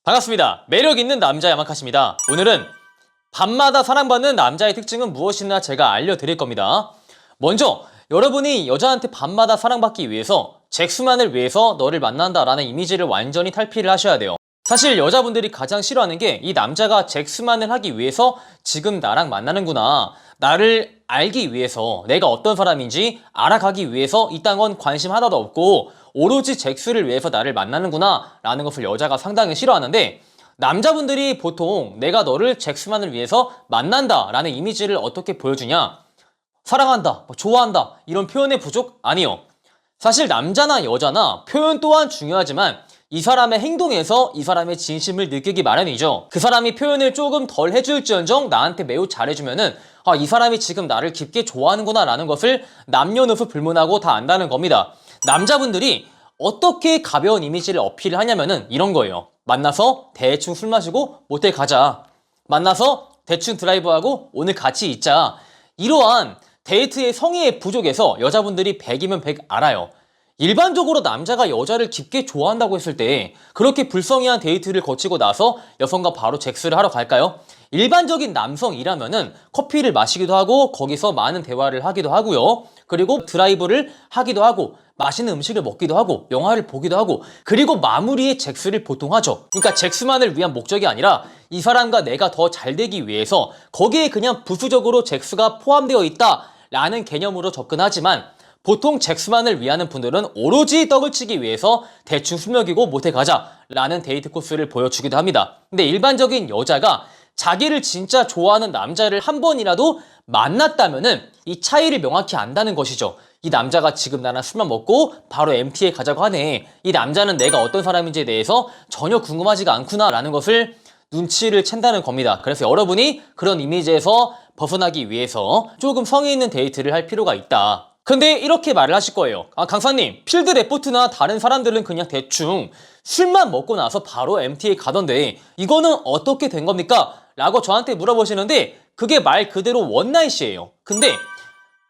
반갑습니다. 매력있는 남자 야마카시입니다. 오늘은 밤마다 사랑받는 남자의 특징은 무엇이나 제가 알려드릴 겁니다. 먼저 여러분이 여자한테 밤마다 사랑받기 위해서 잭스만을 위해서 너를 만난다라는 이미지를 완전히 탈피를 하셔야 돼요. 사실 여자분들이 가장 싫어하는 게 이 남자가 잭스만을 하기 위해서 지금 나랑 만나는구나, 나를 알기 위해서 내가 어떤 사람인지 알아가기 위해서 이딴 건 관심 하나도 없고 오로지 잭스를 위해서 나를 만나는구나 라는 것을 여자가 상당히 싫어하는데, 남자분들이 보통 내가 너를 잭스만을 위해서 만난다 라는 이미지를 어떻게 보여주냐, 사랑한다, 좋아한다 이런 표현의 부족? 아니요. 사실 남자나 여자나 표현 또한 중요하지만 이 사람의 행동에서 이 사람의 진심을 느끼기 마련이죠. 그 사람이 표현을 조금 덜 해줄지언정 나한테 매우 잘해주면은 이 사람이 지금 나를 깊게 좋아하는구나 라는 것을 남녀노소 불문하고 다 안다는 겁니다. 남자분들이 어떻게 가벼운 이미지를 어필을 하냐면은 이런 거예요. 만나서 대충 술 마시고 모텔 가자, 만나서 대충 드라이브하고 오늘 같이 있자. 이러한 데이트의 성의의 부족에서 여자분들이 100이면 100 알아요. 일반적으로 남자가 여자를 깊게 좋아한다고 했을 때 그렇게 불성의한 데이트를 거치고 나서 여성과 바로 잭스를 하러 갈까요? 일반적인 남성이라면은 커피를 마시기도 하고 거기서 많은 대화를 하기도 하고요. 그리고 드라이브를 하기도 하고 맛있는 음식을 먹기도 하고 영화를 보기도 하고, 그리고 마무리에 잭스를 보통 하죠. 그러니까 잭스만을 위한 목적이 아니라 이 사람과 내가 더 잘 되기 위해서 거기에 그냥 부수적으로 잭스가 포함되어 있다 라는 개념으로 접근하지만, 보통 잭스만을 위하는 분들은 오로지 떡을 치기 위해서 대충 술 먹이고 모텔 가자 라는 데이트 코스를 보여주기도 합니다. 근데 일반적인 여자가 자기를 진짜 좋아하는 남자를 한 번이라도 만났다면은 이 차이를 명확히 안다는 것이죠. 이 남자가 지금 나랑 술만 먹고 바로 MT에 가자고 하네, 이 남자는 내가 어떤 사람인지에 대해서 전혀 궁금하지가 않구나 라는 것을 눈치를 챈다는 겁니다. 그래서 여러분이 그런 이미지에서 벗어나기 위해서 조금 성의 있는 데이트를 할 필요가 있다. 근데 이렇게 말을 하실 거예요. 강사님, 필드 레포트나 다른 사람들은 그냥 대충 술만 먹고 나서 바로 MT에 가던데 이거는 어떻게 된 겁니까? 라고 저한테 물어보시는데, 그게 말 그대로 원나잇이에요. 근데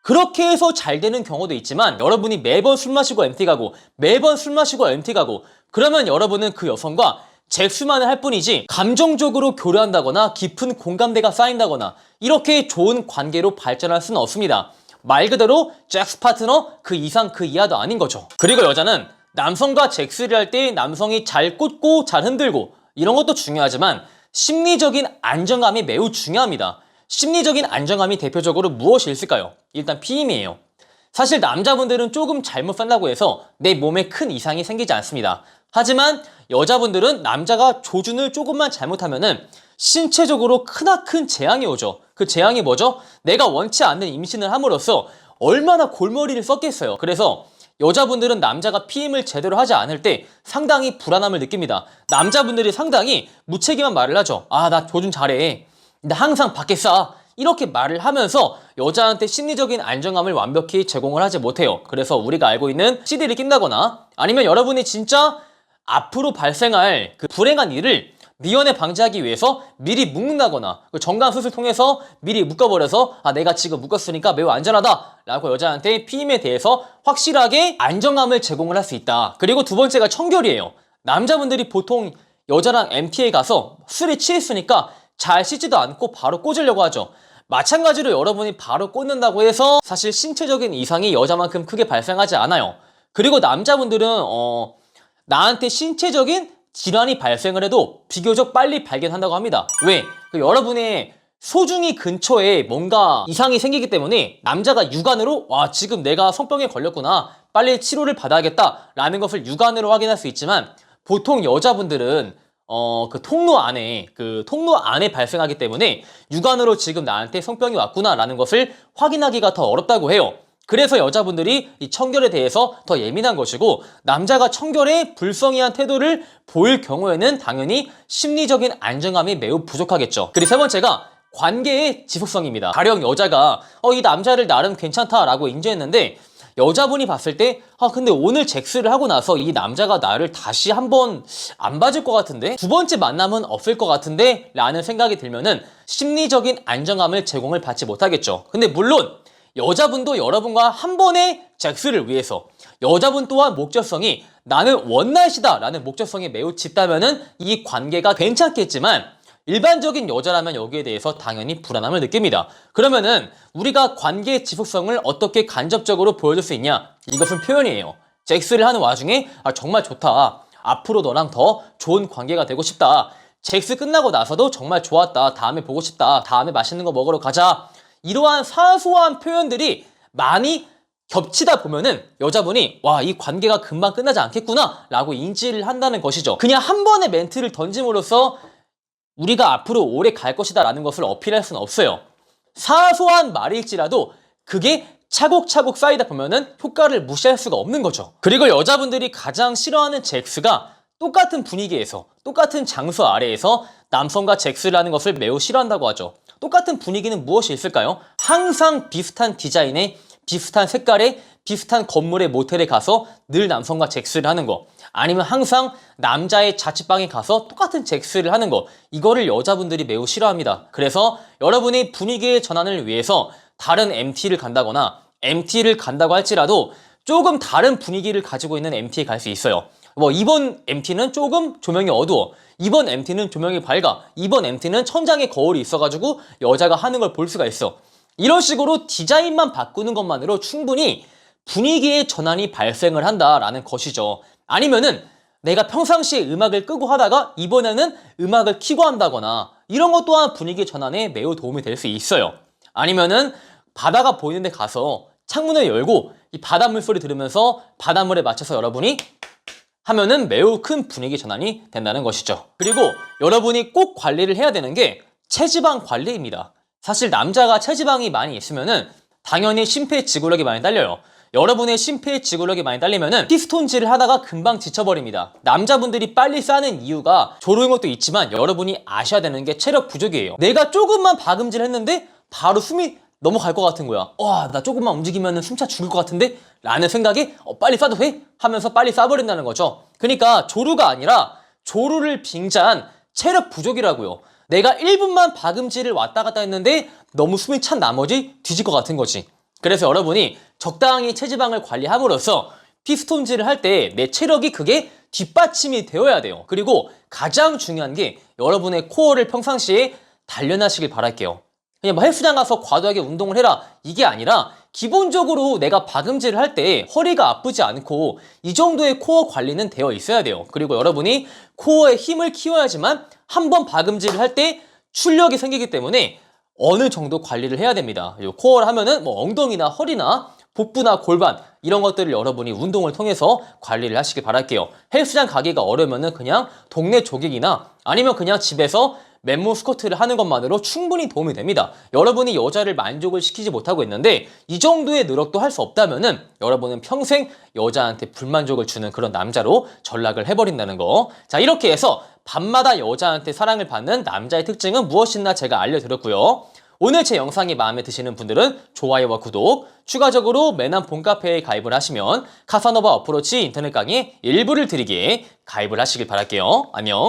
그렇게 해서 잘 되는 경우도 있지만, 여러분이 매번 술 마시고 MT 가고 매번 술 마시고 MT 가고 그러면 여러분은 그 여성과 잭스만을 할 뿐이지 감정적으로 교류한다거나 깊은 공감대가 쌓인다거나 이렇게 좋은 관계로 발전할 수는 없습니다. 말 그대로 잭스 파트너 그 이상 그 이하도 아닌 거죠. 그리고 여자는 남성과 잭스를 할 때 남성이 잘 꽂고 잘 흔들고 이런 것도 중요하지만 심리적인 안정감이 매우 중요합니다. 심리적인 안정감이 대표적으로 무엇이 있을까요? 일단 피임이에요. 사실 남자분들은 조금 잘못 산다고 해서 내 몸에 큰 이상이 생기지 않습니다. 하지만 여자분들은 남자가 조준을 조금만 잘못하면은 신체적으로 크나큰 재앙이 오죠. 그 재앙이 뭐죠? 내가 원치 않는 임신을 함으로써 얼마나 골머리를 썼겠어요. 그래서 여자분들은 남자가 피임을 제대로 하지 않을 때 상당히 불안함을 느낍니다. 남자분들이 상당히 무책임한 말을 하죠. 나 조준 잘해, 나 항상 밖에 싸, 이렇게 말을 하면서 여자한테 심리적인 안정감을 완벽히 제공을 하지 못해요. 그래서 우리가 알고 있는 CD를 낀다거나 아니면 여러분이 진짜 앞으로 발생할 그 불행한 일을 미연에 방지하기 위해서 미리 묶는다거나 정강 수술 통해서 미리 묶어버려서 내가 지금 묶었으니까 매우 안전하다 라고 여자한테 피임에 대해서 확실하게 안정감을 제공을 할 수 있다. 그리고 두 번째가 청결이에요. 남자분들이 보통 여자랑 MT에 가서 술이 취했으니까 잘 씻지도 않고 바로 꽂으려고 하죠. 마찬가지로 여러분이 바로 꽂는다고 해서 사실 신체적인 이상이 여자만큼 크게 발생하지 않아요. 그리고 남자분들은 나한테 신체적인 질환이 발생을 해도 비교적 빨리 발견한다고 합니다. 왜? 여러분의 소중이 근처에 뭔가 이상이 생기기 때문에 남자가 육안으로 지금 내가 성병에 걸렸구나, 빨리 치료를 받아야겠다 라는 것을 육안으로 확인할 수 있지만, 보통 여자분들은 그 통로 안에 발생하기 때문에 육안으로 지금 나한테 성병이 왔구나 라는 것을 확인하기가 더 어렵다고 해요. 그래서 여자분들이 이 청결에 대해서 더 예민한 것이고, 남자가 청결에 불성의한 태도를 보일 경우에는 당연히 심리적인 안정감이 매우 부족하겠죠. 그리고 세 번째가 관계의 지속성입니다. 가령 여자가 이 남자를 나름 괜찮다라고 인정했는데 여자분이 봤을 때 근데 오늘 잭스를 하고 나서 이 남자가 나를 다시 한번 안 봐줄 것 같은데, 두 번째 만남은 없을 것 같은데 라는 생각이 들면은 심리적인 안정감을 제공을 받지 못하겠죠. 근데 물론 여자분도 여러분과 한 번의 잭스를 위해서, 여자분 또한 목적성이 나는 원나잇이다 라는 목적성이 매우 짙다면은 이 관계가 괜찮겠지만 일반적인 여자라면 여기에 대해서 당연히 불안함을 느낍니다. 그러면은 우리가 관계의 지속성을 어떻게 간접적으로 보여줄 수 있냐? 이것은 표현이에요. 잭스를 하는 와중에 정말 좋다. 앞으로 너랑 더 좋은 관계가 되고 싶다. 잭스 끝나고 나서도 정말 좋았다. 다음에 보고 싶다. 다음에 맛있는 거 먹으러 가자. 이러한 사소한 표현들이 많이 겹치다 보면은 여자분이 와, 이 관계가 금방 끝나지 않겠구나 라고 인지를 한다는 것이죠. 그냥 한 번의 멘트를 던짐으로써 우리가 앞으로 오래 갈 것이다 라는 것을 어필할 수는 없어요. 사소한 말일지라도 그게 차곡차곡 쌓이다 보면은 효과를 무시할 수가 없는 거죠. 그리고 여자분들이 가장 싫어하는 잭스가 똑같은 분위기에서 똑같은 장소 아래에서 남성과 잭스를 하는 것을 매우 싫어한다고 하죠. 똑같은 분위기는 무엇이 있을까요? 항상 비슷한 디자인의 비슷한 색깔의 비슷한 건물의 모텔에 가서 늘 남성과 잭스를 하는 거, 아니면 항상 남자의 자취방에 가서 똑같은 잭스를 하는 거, 이거를 여자분들이 매우 싫어합니다. 그래서 여러분이 분위기의 전환을 위해서 다른 MT를 간다거나 MT를 간다고 할지라도 조금 다른 분위기를 가지고 있는 MT에 갈 수 있어요. 이번 MT는 조금 조명이 어두워, 이번 MT는 조명이 밝아, 이번 MT는 천장에 거울이 있어가지고 여자가 하는 걸 볼 수가 있어. 이런 식으로 디자인만 바꾸는 것만으로 충분히 분위기의 전환이 발생을 한다라는 것이죠. 아니면은 내가 평상시에 음악을 끄고 하다가 이번에는 음악을 켜고 한다거나 이런 것 또한 분위기 전환에 매우 도움이 될 수 있어요. 아니면은 바다가 보이는 데 가서 창문을 열고 이 바닷물 소리 들으면서 바닷물에 맞춰서 여러분이 하면은 매우 큰 분위기 전환이 된다는 것이죠. 그리고 여러분이 꼭 관리를 해야 되는 게 체지방 관리입니다. 사실 남자가 체지방이 많이 있으면은 당연히 심폐지구력이 많이 딸려요. 여러분의 심폐지구력이 많이 딸리면은 피스톤질을 하다가 금방 지쳐버립니다. 남자분들이 빨리 싸는 이유가 조르는 것도 있지만 여러분이 아셔야 되는 게 체력 부족이에요. 내가 조금만 박음질 했는데 바로 숨이 넘어갈 것 같은 거야. 와, 나 조금만 움직이면 숨차 죽을 것 같은데? 라는 생각이 빨리 싸도 돼? 하면서 빨리 싸버린다는 거죠. 그러니까 조루가 아니라 조루를 빙자한 체력 부족이라고요. 내가 1분만 박음질을 왔다 갔다 했는데 너무 숨이 찬 나머지 뒤질 것 같은 거지. 그래서 여러분이 적당히 체지방을 관리함으로써 피스톤질을 할 때 내 체력이 그게 뒷받침이 되어야 돼요. 그리고 가장 중요한 게 여러분의 코어를 평상시에 단련하시길 바랄게요. 그냥 헬스장 가서 과도하게 운동을 해라 이게 아니라 기본적으로 내가 박음질을 할 때 허리가 아프지 않고 이 정도의 코어 관리는 되어 있어야 돼요. 그리고 여러분이 코어에 힘을 키워야지만 한번 박음질을 할 때 출력이 생기기 때문에 어느 정도 관리를 해야 됩니다. 코어를 하면은 엉덩이나 허리나 복부나 골반 이런 것들을 여러분이 운동을 통해서 관리를 하시길 바랄게요. 헬스장 가기가 어려우면은 그냥 동네 조깅이나 아니면 그냥 집에서 맨몸 스쿼트를 하는 것만으로 충분히 도움이 됩니다. 여러분이 여자를 만족을 시키지 못하고 있는데 이 정도의 노력도 할 수 없다면은 여러분은 평생 여자한테 불만족을 주는 그런 남자로 전락을 해버린다는 거. 자, 이렇게 해서 밤마다 여자한테 사랑을 받는 남자의 특징은 무엇이나 제가 알려드렸고요. 오늘 제 영상이 마음에 드시는 분들은 좋아요와 구독, 추가적으로 매남 봄카페에 가입을 하시면 카사노바 어프로치 인터넷 강의 일부를 드리기에 가입을 하시길 바랄게요. 안녕.